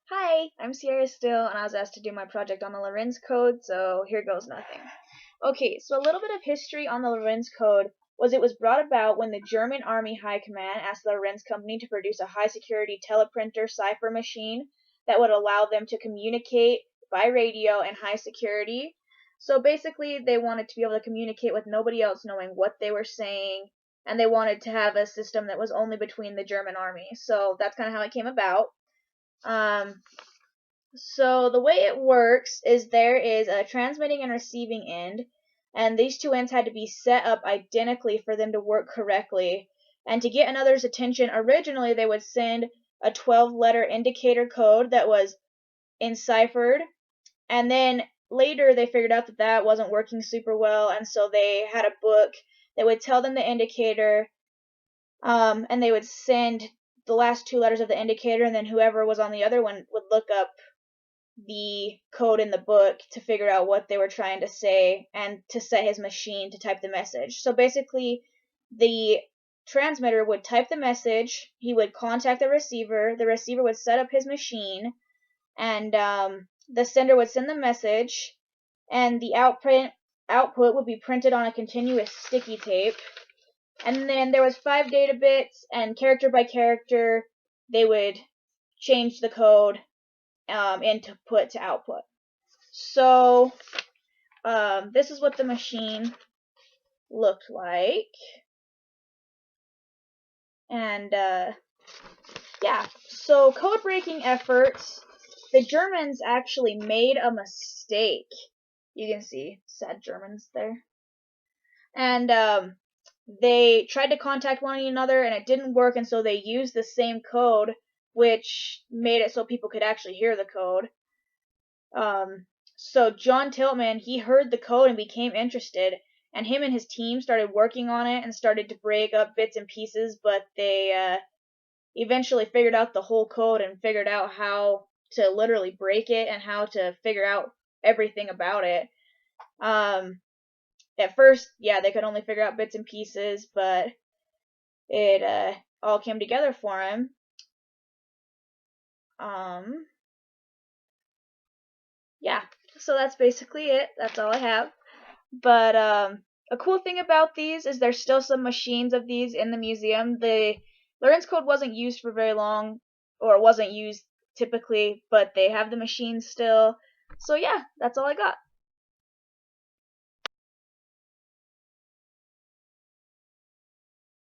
Hi, I'm Seirra Steele, and I was asked to do my project on the Lorenz code, so here goes nothing. Okay, so a little bit of history on the Lorenz code was it was brought about when the German Army High Command asked the Lorenz Company to produce a high-security teleprinter cipher machine that would allow them to communicate by radio and high security. So basically, they wanted to be able to communicate with nobody else knowing what they were saying, and they wanted to have a system that was only between the German army. So that's kind of how it came about. Um, so the way it works is there is a transmitting and receiving end, and these two ends had to be set up identically for them to work correctly. And to get another's attention, originally they would send a 12-letter indicator code that was enciphered, and then later they figured out that that wasn't working super well, and so they had a book that would tell them the indicator, and they would send the last two letters of the indicator, and then whoever was on the other one would look up the code in the book to figure out what they were trying to say and to set his machine to type the message. So basically, the transmitter would type the message, he would contact the receiver would set up his machine, and the sender would send the message, and the output would be printed on a continuous sticky tape. And then there was 5 data bits, and character by character, they would change the code input to output. So this is what the machine looked like. And yeah, so code breaking efforts. The Germans actually made a mistake. You can see sad Germans there. And they tried to contact one another and it didn't work, and so they used the same code, which made it so people could actually hear the code. So John Tiltman, he heard the code and became interested, and him and his team started working on it and started to break up bits and pieces, but they eventually figured out the whole code and figured out how to literally break it and how to figure out everything about it. At first, yeah, they could only figure out bits and pieces, but it all came together for him. Yeah, so that's basically it. That's all I have. But a cool thing about these is there's still some machines of these in the museum. The Lorenz code wasn't used for very long, or wasn't used typically, but they have the machines still. So yeah, that's all I got.